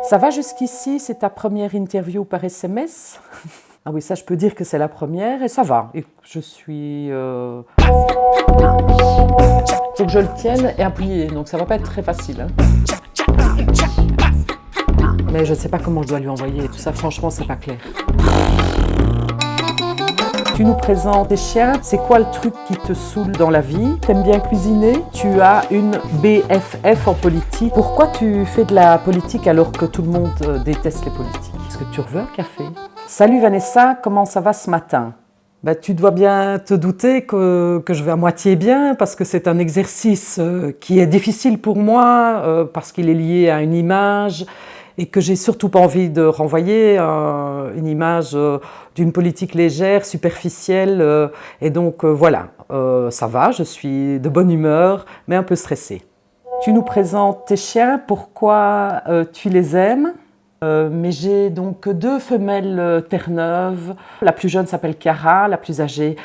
Ça va jusqu'ici? C'est ta première interview par SMS? Ah oui, ça je peux dire que c'est la première et ça va. Et je suis... Faut que je le tienne et appuyer, donc ça va pas être très facile. Hein. Mais je ne sais pas comment je dois lui envoyer. Tout ça, franchement, c'est pas clair. Tu nous présentes tes chiens. C'est quoi le truc qui te saoule dans la vie? T'aimes bien cuisiner? Tu as une BFF en politique. Pourquoi tu fais de la politique alors que tout le monde déteste les politiques? Est-ce que tu veux un café? Salut Vanessa, comment ça va ce matin? Tu dois bien te douter que je vais à moitié bien parce que c'est un exercice qui est difficile pour moi parce qu'il est lié à une image et que j'ai surtout pas envie de renvoyer une image d'une politique légère, superficielle. Et donc voilà, ça va, je suis de bonne humeur, mais un peu stressée. Tu nous présentes tes chiens, pourquoi tu les aimes? Mais j'ai donc deux femelles Terre-Neuve. La plus jeune s'appelle Cara, la plus âgée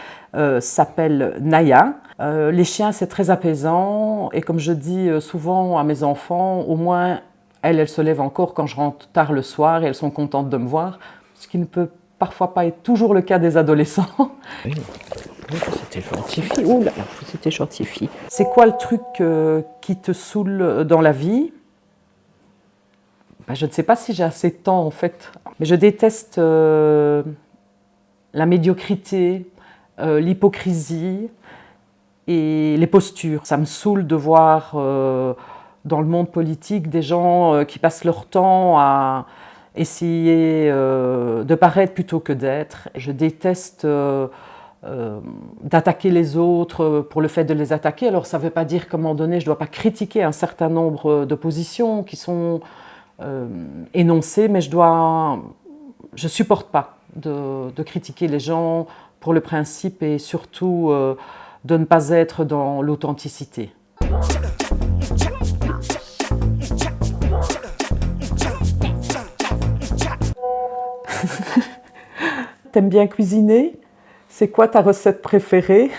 s'appelle Naya. Les chiens, c'est très apaisant et comme je dis souvent à mes enfants, au moins elles se lèvent encore quand je rentre tard le soir et elles sont contentes de me voir, ce qui ne peut parfois pas être toujours le cas des adolescents. Oui, c'était gentil fille. Ouh là là, c'était gentil fille. C'est quoi le truc qui te saoule dans la vie? Je ne sais pas si j'ai assez de temps en fait, mais je déteste la médiocrité, l'hypocrisie et les postures. Ça me saoule de voir dans le monde politique des gens qui passent leur temps à essayer de paraître plutôt que d'être. Je déteste d'attaquer les autres pour le fait de les attaquer. Alors ça ne veut pas dire qu'à un moment donné, je ne dois pas critiquer un certain nombre de positions qui sont énoncées, mais je supporte pas de critiquer les gens pour le principe et surtout de ne pas être dans l'authenticité. T'aimes bien cuisiner? C'est quoi ta recette préférée?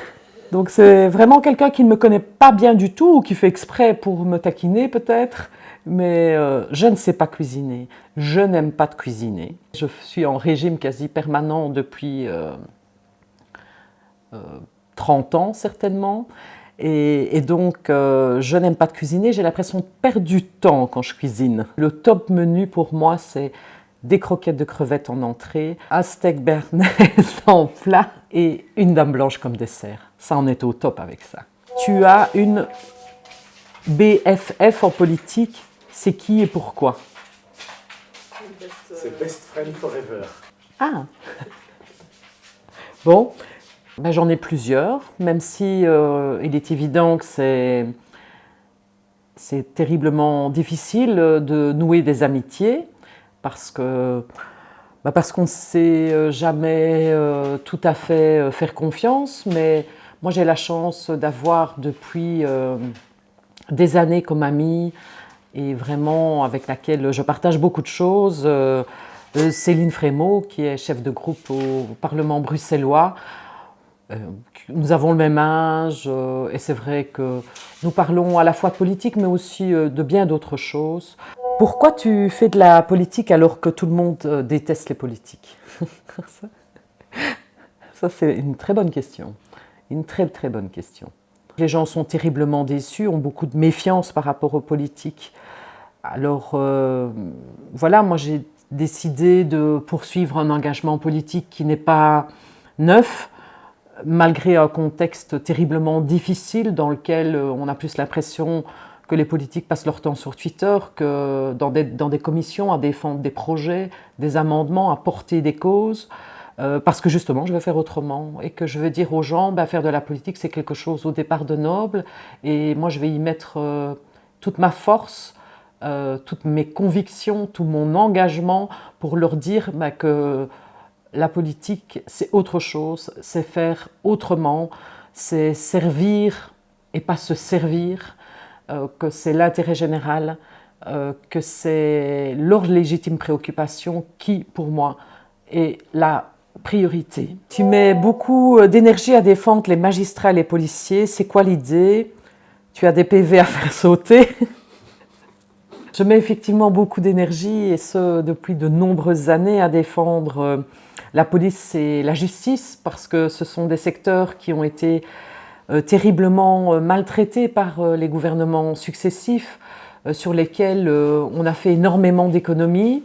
Donc c'est vraiment quelqu'un qui ne me connaît pas bien du tout ou qui fait exprès pour me taquiner peut-être. Mais je ne sais pas cuisiner. Je n'aime pas de cuisiner. Je suis en régime quasi permanent depuis 30 ans certainement. Et donc je n'aime pas de cuisiner. J'ai l'impression de perdre du temps quand je cuisine. Le top menu pour moi c'est des croquettes de crevettes en entrée, un steak béarnaise en plat et une dame blanche comme dessert. Ça, on est au top avec ça. Tu as une BFF en politique, c'est qui et pourquoi? C'est Best Friend Forever. Ah. Bon, j'en ai plusieurs, même si il est évident que c'est terriblement difficile de nouer des amitiés. Parce qu'on ne sait jamais tout à fait faire confiance, mais moi j'ai la chance d'avoir depuis des années comme amie et vraiment avec laquelle je partage beaucoup de choses, Céline Frémaux qui est chef de groupe au Parlement bruxellois. Nous avons le même âge et c'est vrai que nous parlons à la fois de politique mais aussi de bien d'autres choses. Pourquoi tu fais de la politique alors que tout le monde déteste les politiques? Ça, c'est une très bonne question. Une très très bonne question. Les gens sont terriblement déçus, ont beaucoup de méfiance par rapport aux politiques. Alors voilà, moi j'ai décidé de poursuivre un engagement politique qui n'est pas neuf, malgré un contexte terriblement difficile dans lequel on a plus l'impression que les politiques passent leur temps sur Twitter, que dans des commissions à défendre des projets, des amendements, à porter des causes, parce que justement je vais faire autrement et que je veux dire aux gens, faire de la politique c'est quelque chose au départ de noble et moi je vais y mettre toute ma force, toutes mes convictions, tout mon engagement pour leur dire que la politique c'est autre chose, c'est faire autrement, c'est servir et pas se servir, que c'est l'intérêt général, que c'est leur légitime préoccupation qui, pour moi, est la priorité. Tu mets beaucoup d'énergie à défendre les magistrats et les policiers. C'est quoi l'idée? Tu as des PV à faire sauter? Je mets effectivement beaucoup d'énergie, et ce depuis de nombreuses années, à défendre la police et la justice, parce que ce sont des secteurs qui ont été terriblement maltraités par les gouvernements successifs, sur lesquels on a fait énormément d'économies.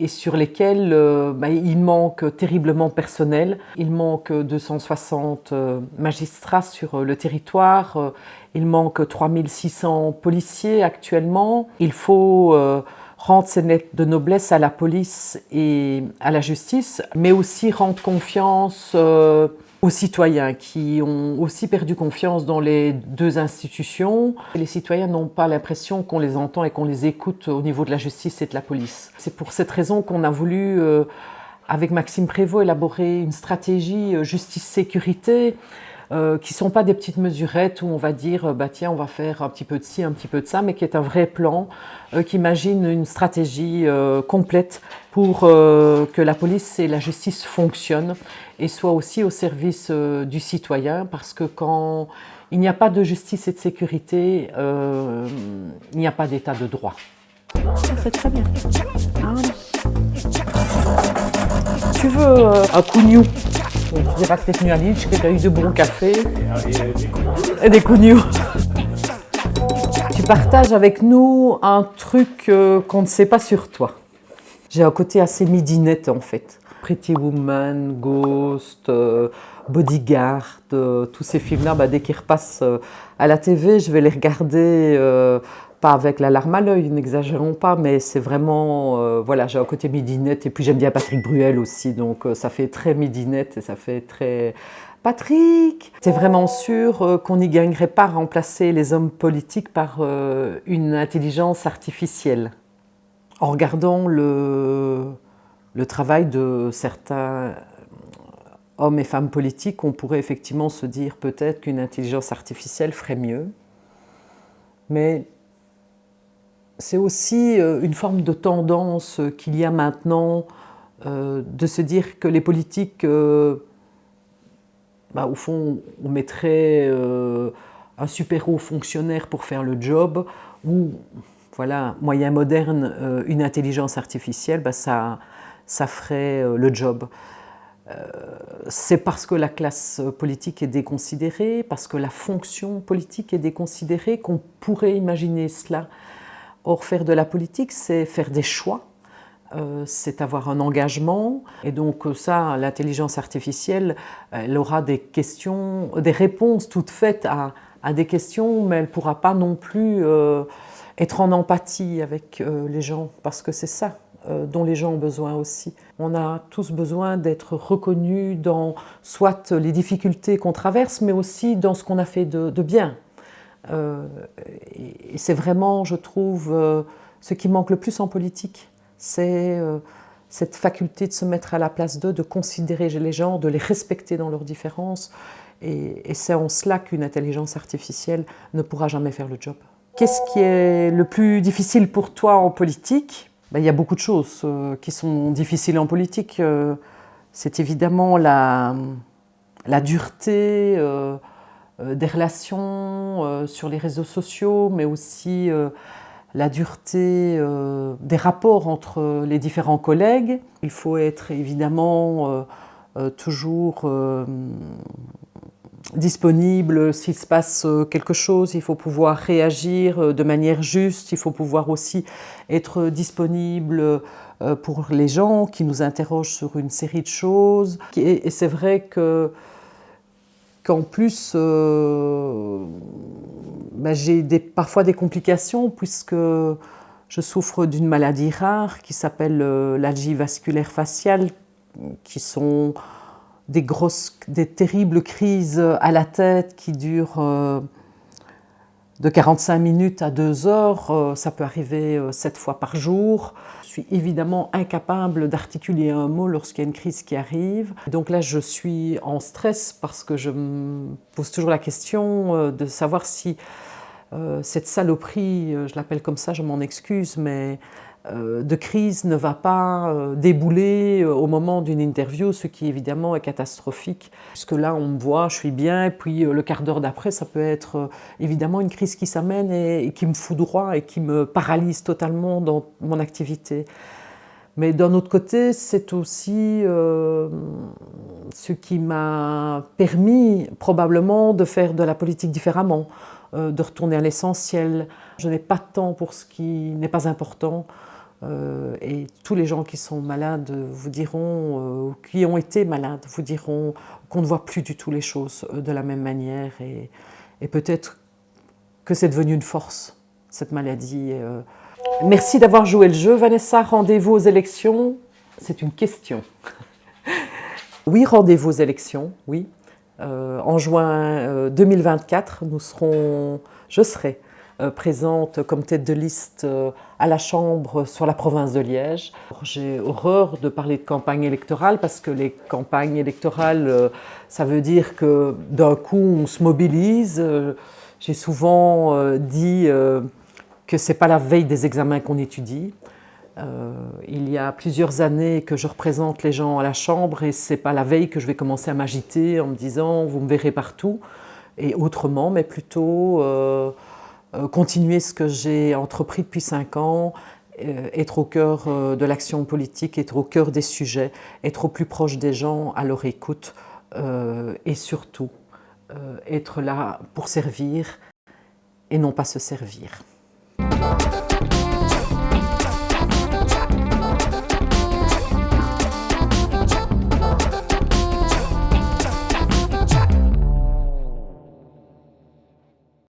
Et sur lesquels il manque terriblement personnel. Il manque 260 magistrats sur le territoire, il manque 3600 policiers actuellement. Il faut rendre ces lettres de noblesse à la police et à la justice, mais aussi rendre confiance aux citoyens qui ont aussi perdu confiance dans les deux institutions. Les citoyens n'ont pas l'impression qu'on les entend et qu'on les écoute au niveau de la justice et de la police. C'est pour cette raison qu'on a voulu, avec Maxime Prévost, élaborer une stratégie justice-sécurité qui ne sont pas des petites mesurettes où on va dire tiens, on va faire un petit peu de ci, un petit peu de ça, mais qui est un vrai plan qui imagine une stratégie complète pour que la police et la justice fonctionnent et soient aussi au service du citoyen, parce que quand il n'y a pas de justice et de sécurité, il n'y a pas d'état de droit. C'est très bien. Tu veux un cougnou? Tu diras que tu es venu à Lille, que tu as eu de bons cafés et des cougnous. Tu partages avec nous un truc qu'on ne sait pas sur toi. J'ai un côté assez midinette en fait. Pretty Woman, Ghost, Bodyguard, tous ces films-là, dès qu'ils repassent à la TV, je vais les regarder, pas avec la larme à l'œil, n'exagérons pas, mais c'est vraiment, voilà, j'ai un côté midinette, et puis j'aime bien Patrick Bruel aussi, donc ça fait très midinette et ça fait très... Patrick, t'es vraiment sûr qu'on n'y gagnerait pas à remplacer les hommes politiques par une intelligence artificielle? En regardant le travail de certains hommes et femmes politiques, on pourrait effectivement se dire peut-être qu'une intelligence artificielle ferait mieux. Mais c'est aussi une forme de tendance qu'il y a maintenant de se dire que les politiques, au fond, on mettrait un super haut fonctionnaire pour faire le job, ou, voilà, moyen moderne, une intelligence artificielle, ça ferait le job. C'est parce que la classe politique est déconsidérée, parce que la fonction politique est déconsidérée, qu'on pourrait imaginer cela. Or, faire de la politique, c'est faire des choix, c'est avoir un engagement. Et donc ça, l'intelligence artificielle, elle aura des questions, des réponses toutes faites à des questions, mais elle ne pourra pas non plus être en empathie avec les gens, parce que c'est ça dont les gens ont besoin aussi. On a tous besoin d'être reconnus dans soit les difficultés qu'on traverse, mais aussi dans ce qu'on a fait de bien. Et c'est vraiment, je trouve, ce qui manque le plus en politique, c'est cette faculté de se mettre à la place d'eux, de considérer les gens, de les respecter dans leurs différences. Et c'est en cela qu'une intelligence artificielle ne pourra jamais faire le job. Qu'est-ce qui est le plus difficile pour toi en politique? Il y a beaucoup de choses qui sont difficiles en politique. C'est évidemment la dureté des relations sur les réseaux sociaux, mais aussi la dureté des rapports entre les différents collègues. Il faut être évidemment toujours disponible s'il se passe quelque chose, il faut pouvoir réagir de manière juste, il faut pouvoir aussi être disponible pour les gens qui nous interrogent sur une série de choses. Et c'est vrai qu'en plus, j'ai parfois des complications puisque je souffre d'une maladie rare qui s'appelle l'algie vasculaire faciale, qui sont des terribles crises à la tête qui durent de 45 minutes à 2 heures. Ça peut arriver 7 fois par jour. Je suis évidemment incapable d'articuler un mot lorsqu'il y a une crise qui arrive. Donc là, je suis en stress parce que je me pose toujours la question de savoir si cette saloperie, je l'appelle comme ça, je m'en excuse, mais de crise ne va pas débouler au moment d'une interview, ce qui évidemment est catastrophique. Puisque là, on me voit, je suis bien, et puis le quart d'heure d'après, ça peut être évidemment une crise qui s'amène et qui me foudroie et qui me paralyse totalement dans mon activité. Mais d'un autre côté, c'est aussi ce qui m'a permis probablement de faire de la politique différemment, de retourner à l'essentiel. Je n'ai pas de temps pour ce qui n'est pas important. Et tous les gens qui sont malades vous diront, qui ont été malades, vous diront qu'on ne voit plus du tout les choses de la même manière. Et peut-être que c'est devenu une force, cette maladie. Merci d'avoir joué le jeu. Vanessa, rendez-vous aux élections? C'est une question. Oui, rendez-vous aux élections, oui. En juin 2024, je serai présente comme tête de liste à la Chambre sur la province de Liège. J'ai horreur de parler de campagne électorale parce que les campagnes électorales, ça veut dire que d'un coup on se mobilise. J'ai souvent dit que ce n'est pas la veille des examens qu'on étudie. Il y a plusieurs années que je représente les gens à la Chambre et ce n'est pas la veille que je vais commencer à m'agiter en me disant « vous me verrez partout » et autrement, mais plutôt continuer ce que j'ai entrepris depuis 5 ans, être au cœur de l'action politique, être au cœur des sujets, être au plus proche des gens, à leur écoute et surtout être là pour servir et non pas se servir.